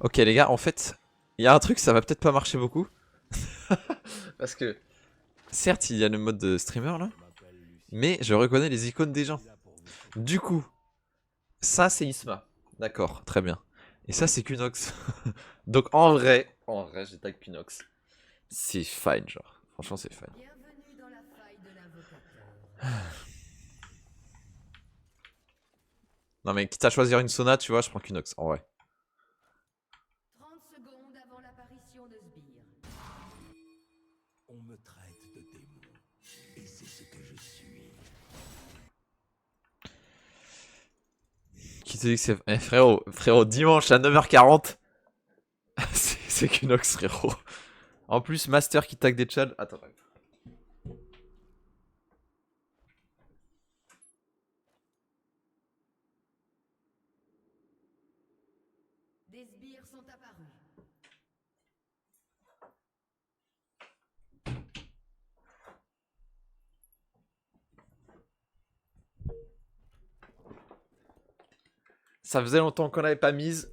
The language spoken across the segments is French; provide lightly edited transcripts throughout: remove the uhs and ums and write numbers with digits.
Ok les gars, en fait, il y a un truc, ça va peut-être pas marcher beaucoup. Parce que, certes, il y a le mode de streamer là, mais je reconnais les icônes des gens. Du coup, ça c'est Isma. D'accord, très bien. Et ça c'est Kunox. Donc en vrai, j'ai tag Kunox. C'est fine, genre. Franchement, c'est fine. Bienvenue dans la faille de l'invocateur. Non mais quitte à choisir une Sona, tu vois, je prends Kunox, en vrai. 30 secondes avant l'apparition de Sbire. On me traite de démon, et c'est ce que je suis. Qui te dit que c'est... Eh frérot, dimanche à 9h40. C'est Kunox, frérot. En plus, Master qui tag des chals. Attends, Des sbires sont apparus. ça faisait longtemps qu'on n'avait pas mise.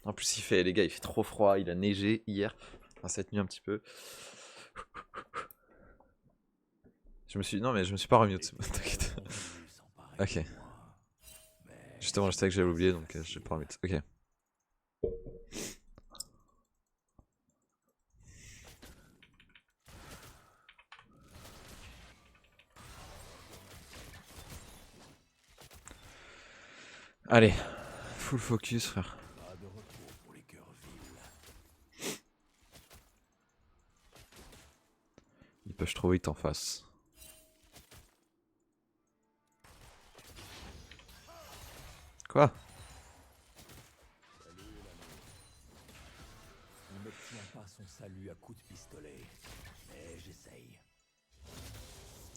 En plus, il fait, les gars, il fait trop froid. Il a neigé hier. Enfin, cette nuit un petit peu. Non, mais je me suis pas remis au-dessus. T'inquiète. Ok. Justement, je sais que j'avais oublié, donc je vais pas remis. Ok. Allez. Full focus, frère. Pas de repos pour les cœurs vils. Il push trop vite en face. Quoi? On n'obtient pas son salut à coups de pistolet, mais j'essaye.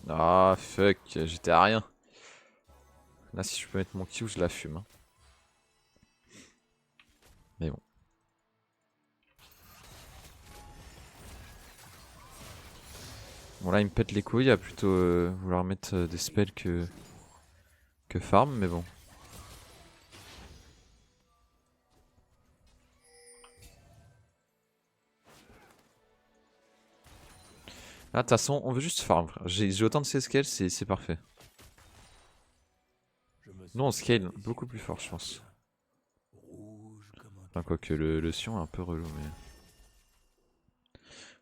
Ah, fuck. J'étais à rien. Là, si je peux mettre mon Q, je la fume. Hein. Mais bon. Bon, là, il me pète les couilles à plutôt vouloir mettre des spells que farm, mais bon. Là, de toute façon, on veut juste farm, frère. J'ai autant de C-scale, c'est parfait. Nous, on scale beaucoup plus fort, je pense. Rouge comme un Enfin, quoique le Sion est un peu relou, mais.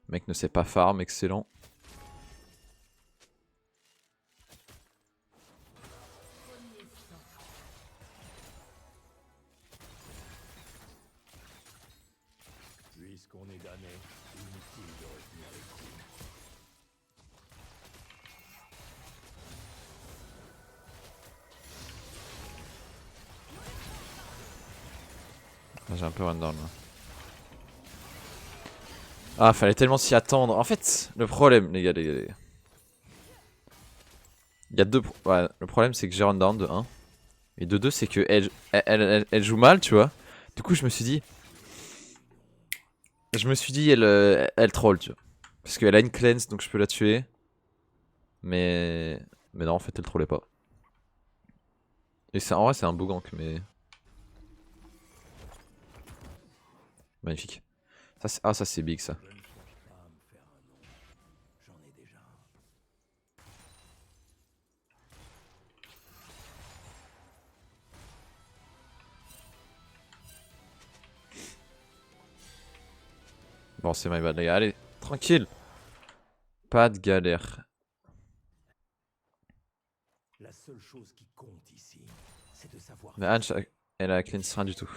Le mec ne sait pas farm, excellent. Premier sang. puisqu'on est damné, inutile de retenir les coups. Ah, j'ai un peu run down là. Ah, fallait tellement s'y attendre. En fait, le problème, les gars. Il y a deux. Ouais, le problème, c'est que j'ai run down de 1. Et de 2, c'est que elle joue mal, tu vois. Du coup, je me suis dit. Elle troll, tu vois. Parce qu'elle a une cleanse, donc je peux la tuer. Mais. Mais non, en fait, elle trollait pas. Et en vrai, c'est un beau gank, mais. Magnifique. Ça, c'est big, ça. Je ne cherche pas à me faire un nom, j'en ai déjà un. Bon, c'est my bad, les gars. Allez, tranquille. Pas de galère. La seule chose qui compte ici, c'est de savoir. Mais Anne, elle a cleanse rien du tout.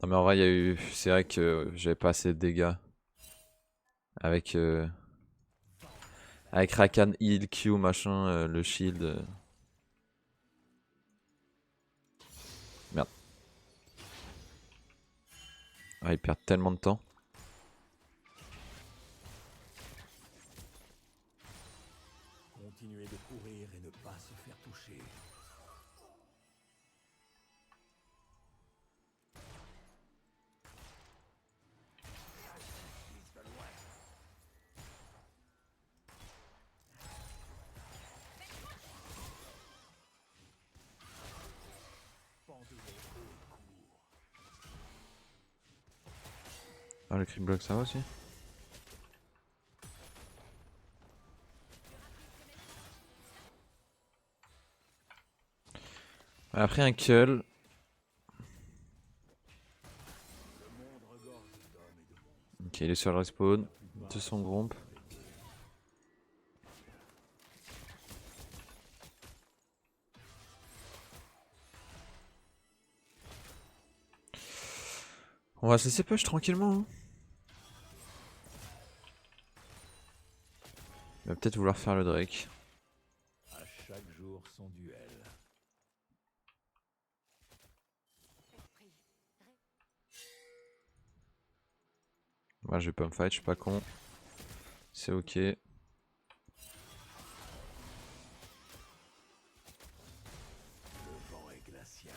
Non, mais en vrai, il y a eu. C'est vrai que j'avais pas assez de dégâts. Avec. Avec Rakan, heal, Q, machin, le shield. Merde. Ah, ils perdent tellement de temps. Continuer de courir et ne pas se faire toucher. Ah, le crit block ça va aussi. Après un kill. Ok, il est sur le respawn. De son groupe. On va se laisser push tranquillement. Hein. Il va peut-être vouloir faire le Drake. À chaque jour son duel. Moi je vais pas me fight, je suis pas con. C'est ok. Le vent est glacial.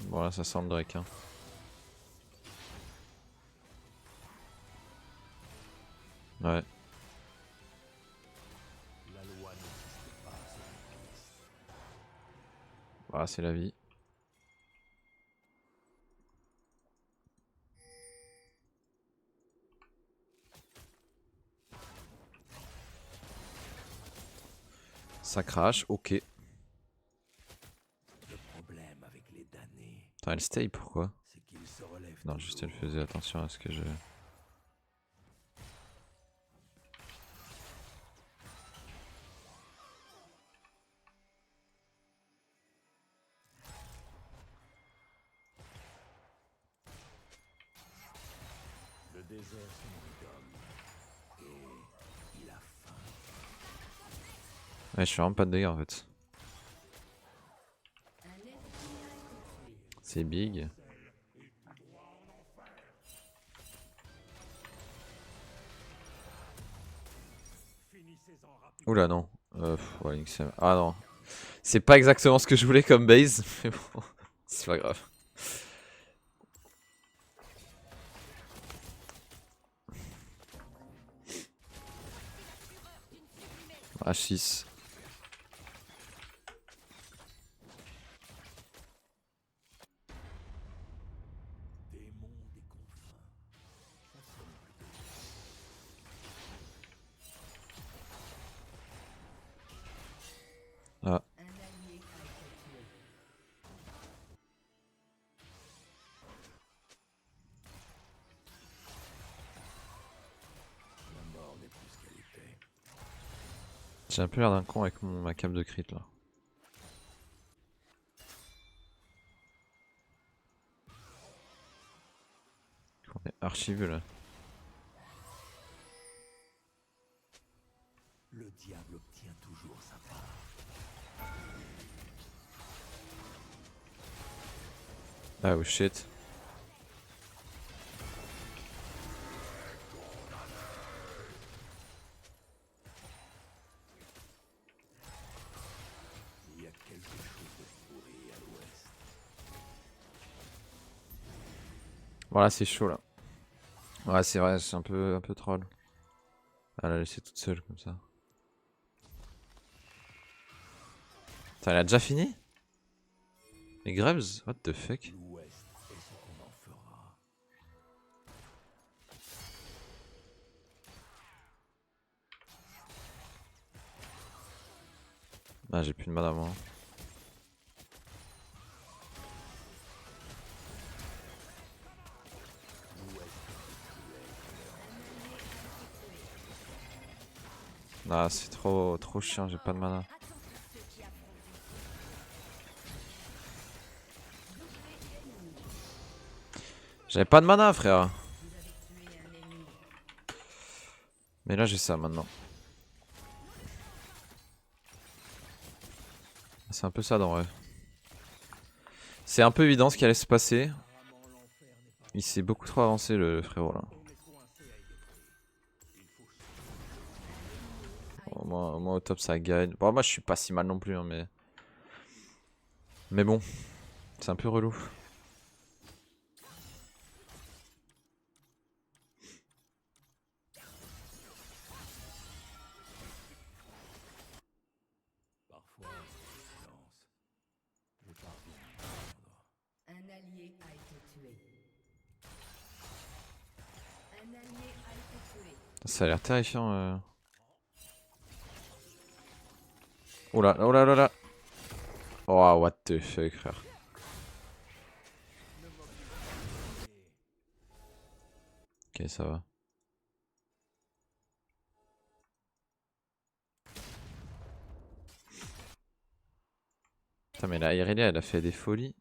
Bon là ça sent le Drake. Hein. Ouais. La loi n'existe pas sur une piste. Voilà, c'est la vie. Ça crache, ok. Le problème avec les damnés, Putain, elle stay pourquoi? c'est qu'ils se relèvent. Non, juste elle toujours. faisait attention à ce que je. Le désert se nourrit d'hommes. Et il a faim. Ouais, je suis vraiment pas de dégâts en fait. C'est big. Oula non. Ouais, XM. Ah non. C'est pas exactement ce que je voulais comme base, mais bon, c'est pas grave. H6. Démon des confins. Ça sonne plutôt. Ah. Un allié a été tué. La mort n'est plus ce qu'elle était. J'ai un peu l'air d'un con avec ma cape de crit là. On est archivé là. Le diable obtient toujours sa part. Ah oh shit. Il y a quelque chose de pourri à l'ouest. Voilà, c'est chaud là. Ouais, c'est vrai, c'est un peu troll. Elle l'a laissée toute seule comme ça. Putain, elle a déjà fini? Les Grebs? What the fuck? L'ouest est ce qu'on en fera. Ah, j'ai plus de mana moi. Ah, c'est trop chiant, j'ai pas de mana. J'avais pas de mana, frère. Mais là, j'ai ça maintenant. C'est un peu ça dans vrai. C'est un peu évident ce qui allait se passer. Il s'est beaucoup trop avancé le frérot là. Bon, moi au top ça gagne. Bon moi je suis pas si mal non plus hein, mais bon, c'est un peu relou. Parfois, c'est le silence allié a été tué. Un allié a été tué. Ça a l'air terrifiant. Oh là, oh là là là. Oh, what the fuck, frère. Ok, ça va. Putain, mais la Irelia, elle a fait des folies.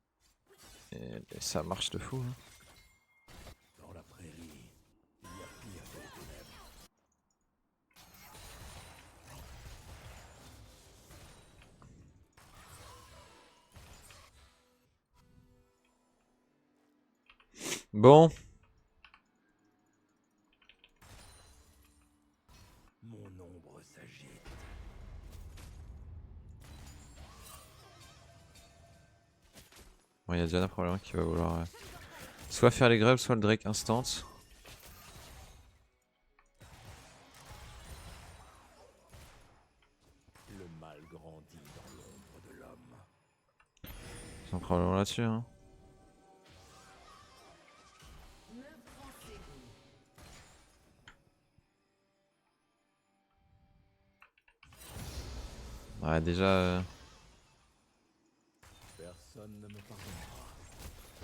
Et ça marche de fou. Hein. Dans la prairie, il y a pire que les ténèbres. Bon. Mon ombre s'agite. Bon, il y a Diana probablement qui va vouloir soit faire les grèves, soit le Drake instant. Le mal grandit dans l'ombre de l'homme. Ils sont probablement là-dessus. Hein. Meurtre en série. Ouais, déjà. Personne ne me pardonnera.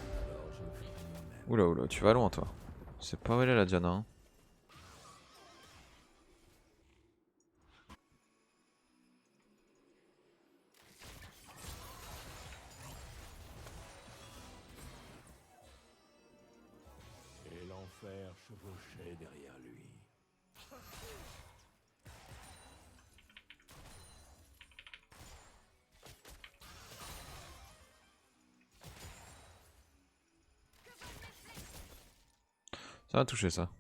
Alors je le ferai moi-même. Oula, oula, tu vas loin, toi. C'est pas où elle est la Diana. Hein. Et l'enfer chevauchait derrière lui. Ça va toucher ça.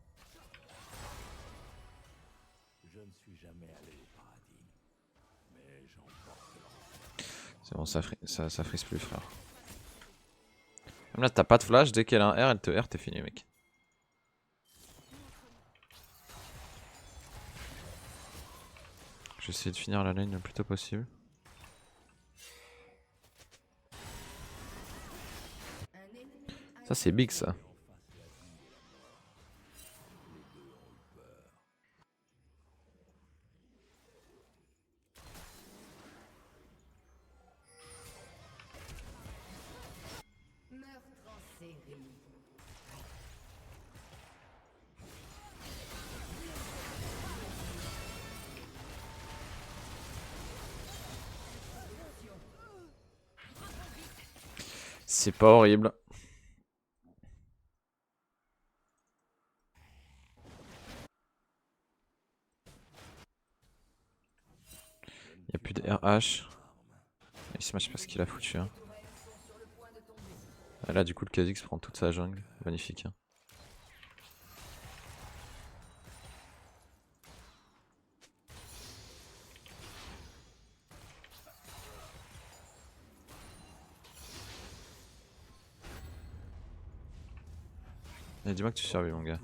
Je ne suis jamais allé au paradis, mais j'emporte l'enfer. C'est bon, ça frise plus, frère. Même là, t'as pas de flash, dès qu'elle a un R, elle te R, t'es fini, mec. Je vais essayer de finir la lane le plus tôt possible. Un ennemi a Ça, c'est big, ça. meurtre en série. C'est pas horrible. Il a plus de RH. Il smash, je sais pas ce qu'il a foutu. Hein. Ah, là, du coup, le Kha'Zix prend toute sa jungle. Magnifique. Hein. Et dis-moi que tu survis, mon gars.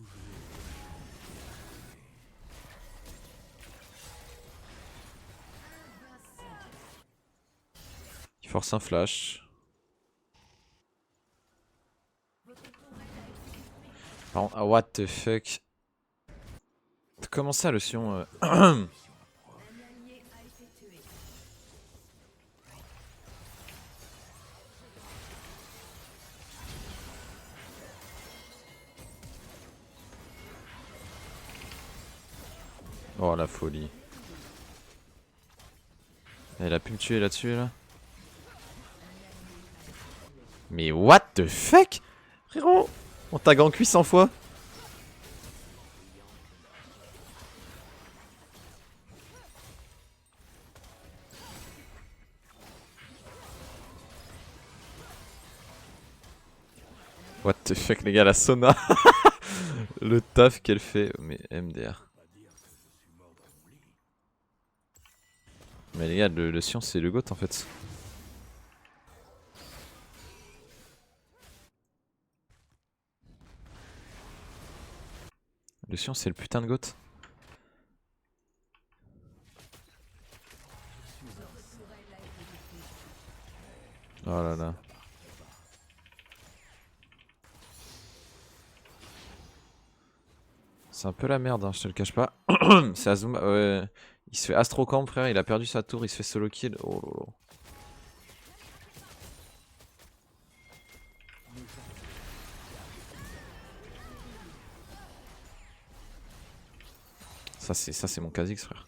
Il force un flash. Par contre, ah, what the fuck. Comment ça, le Sion Un allié a été tué. Oh, la folie. Elle a pu me tuer là-dessus, là. Mais what the fuck. Frérot, on t'a gank 800 fois. What the fuck, les gars, la Sona. Le taf qu'elle fait. Mais MDR. Mais les gars, le Sion, c'est le GOAT en fait. Le Sion, c'est le putain de GOAT. Oh là là. C'est un peu la merde, hein, je te le cache pas. C'est Azuma, ouais. Il se fait Astrocamp, frère, il a perdu sa tour, il se fait solo kill. Oh lolo. Ça c'est mon Kha'Zix, frère.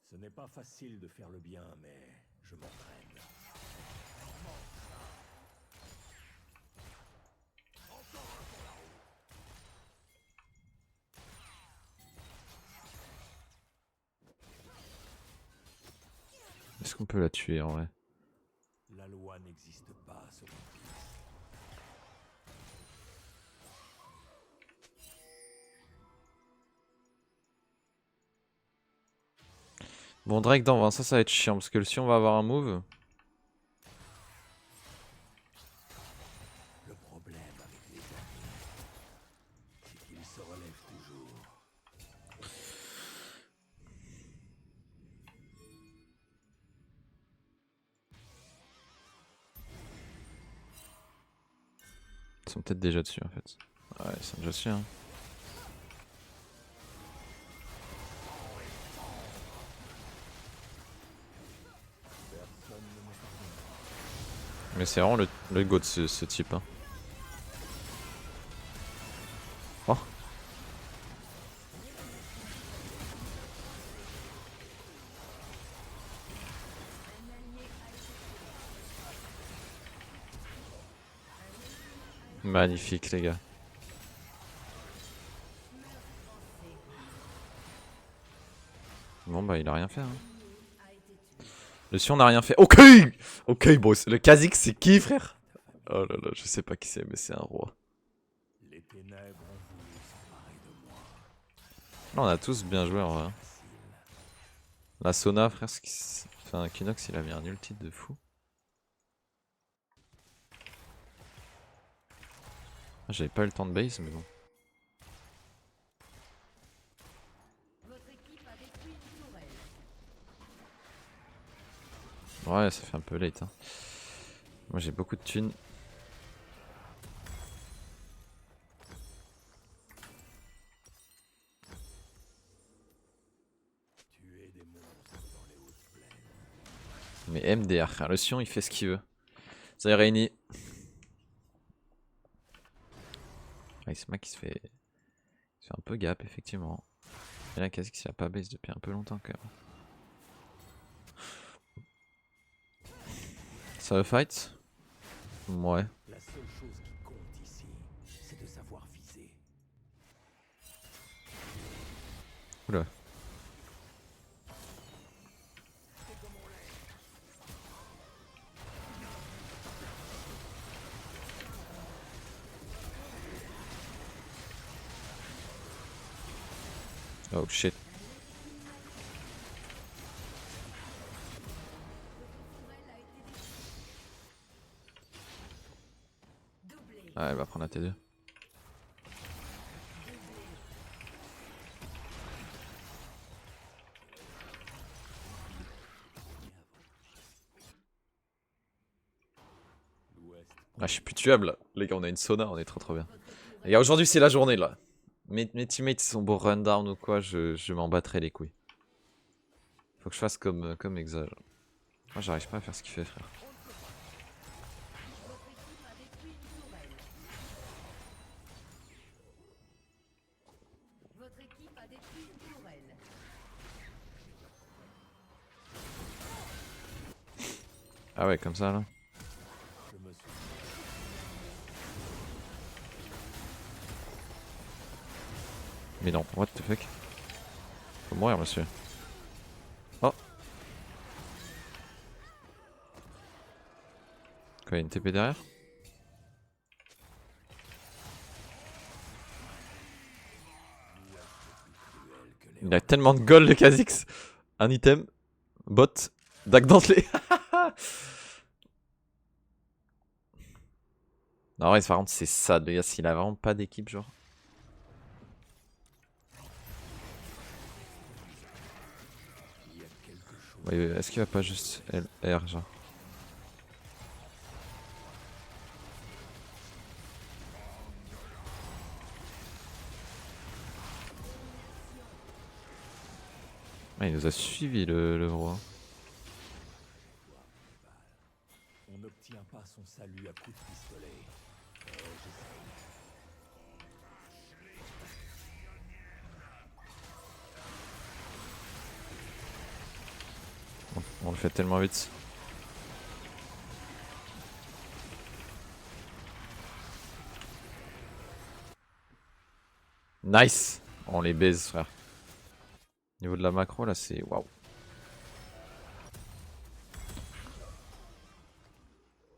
Ce n'est pas facile de faire le bien, mais je m'entraîne. Est-ce qu'on peut la tuer en vrai? La loi n'existe pas selon tous. Bon, Drake dans 20, ça va être chiant parce que si on va avoir un move. Le problème avec les amis, c'est qu'ils se relèvent toujours. Ils sont peut-être déjà dessus en fait. Ouais, ils sont déjà dessus, hein. Mais c'est vraiment le go de ce type, hein. Oh. Magnifique les gars. Bon bah il a rien fait, hein. Le Sion n'a rien fait. Ok. Ok boss. Le Kha'Zix c'est qui, frère? Oh là là, je sais pas qui c'est mais c'est un roi. Les ténèbres ont voulu s'emparer de moi. Là on a tous bien joué en vrai. Facile. La Sona, frère, enfin Kinox il a mis un ulti de fou. Ah, j'avais pas eu le temps de base mais bon. Votre équipe a détruit une tourelle. Ouais, ça fait un peu late, hein. Moi j'ai beaucoup de thunes. Tuer des monstres dans les hautes plaines. Mais MDR, frère, le Sion il fait ce qu'il veut. Ça y est réuni. Ah, Isma qui se fait un peu gap effectivement. Et là Kha'Zix il a pas base depuis un peu longtemps quand même. Ça veut fight? Ouais. La seule chose qui compte ici, c'est de savoir viser. Oula. Oh shit. Ah, elle va prendre la T2. L'Ouest. Ah, je suis plus tuable là. Les gars, on a une Sona, on est trop bien. Les gars, aujourd'hui c'est la journée là. Mes teammates sont beau run down ou quoi, je m'en battrai les couilles. Faut que je fasse comme Exa. Genre. Moi j'arrive pas à faire ce qu'il fait, frère. Votre équipe a détruit une tourelle. Ah ouais, comme ça là. Je me suis Mais non, what the fuck. Faut mourir, monsieur. Oh. Quoi, y'a une TP derrière? Il a tellement de gold le Kha'Zix. Un item, bot, Dac Dentelé. Non, ouais, par contre, c'est ça, les gars, s'il a vraiment pas d'équipe, genre. Il y a quelque Ouais, est-ce qu'il va pas juste LR genre? Ah, il nous a suivi le roi. On n'obtient pas son salut à coups de pistolet. J'essaye. On le fait tellement vite. Nice! On les baise, frère. Niveau de la macro, là, c'est waouh.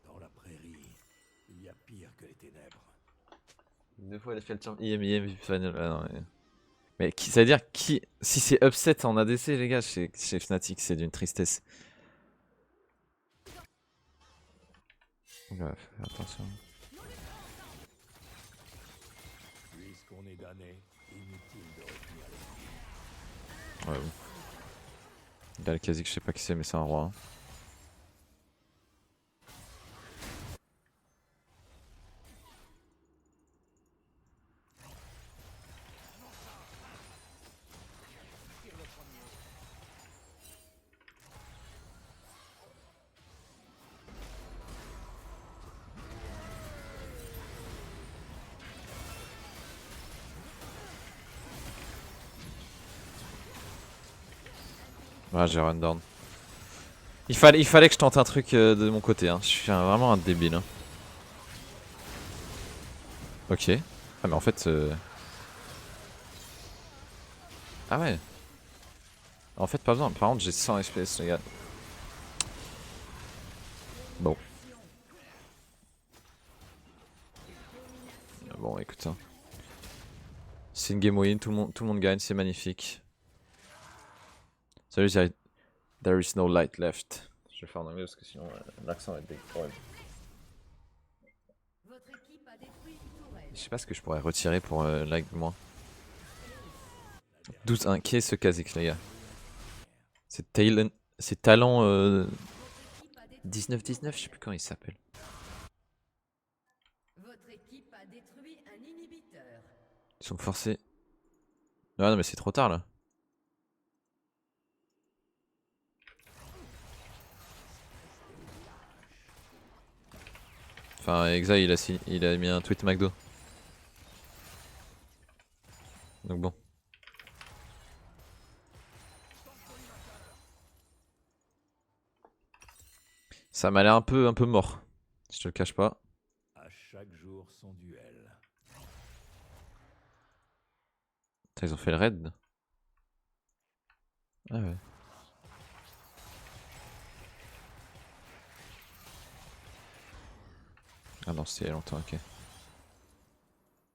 Dans la prairie, il y a pire que les ténèbres. Deux fois, il a fait le champ. IM, final. Ah non, mais qui, ça veut dire qui. Si c'est upset en ADC, les gars, chez Fnatic, c'est d'une tristesse. Ouais, fais attention. Puisqu'on est damné, inutile de retenir les... Ouais, bon. Il a le Kha'Zix, je sais pas qui c'est, mais c'est un roi. Hein. Ouais, j'ai run down. Il fallait que je tente un truc de mon côté. Hein. Je suis vraiment un débile. Hein. Ok. Ah, mais en fait. Ah ouais. En fait, pas besoin. Par contre, j'ai 100 FPS, les gars. Bon. Bon, écoute. Hein. C'est une game win. Tout le monde gagne. C'est magnifique. Salut, there is no light left. Je vais faire en anglais parce que sinon l'accent va être dégueulasse. Votre équipe a détruit une tourelle. Je sais pas ce que je pourrais retirer pour lag moins. 12-1. Qui est ce Kha'Zix, les gars? C'est Talon. C'est Talent Votre équipe a détruit 19-19, je sais plus comment il s'appelle. Votre équipe a détruit un inhibiteur. Ils sont forcés. Ah non, mais c'est trop tard là. Enfin, Exa il a mis un tweet McDo. Donc bon. Ça m'a l'air un peu mort. Je te le cache pas. À chaque jour son duel. Putain, ils ont fait le raid. Ah ouais. Ah non, c'était il y a longtemps, ok.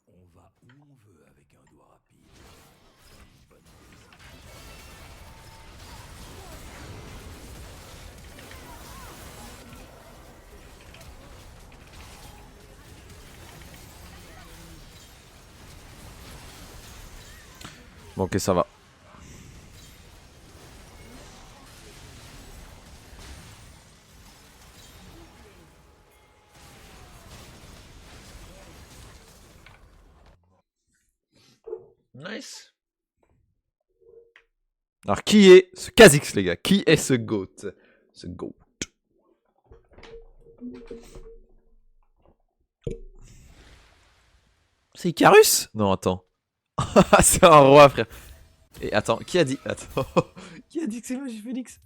On va où on veut avec un doigt rapide. Une bonne décision. Bon, ok, ça va. Nice. Alors, qui est ce Kha'Zix, les gars? Qui est ce GOAT? Ce GOAT. C'est Icarus? Non, attends. C'est un roi, frère. Et attends, qui a dit? Attends. Qui a dit que c'est Magifélix?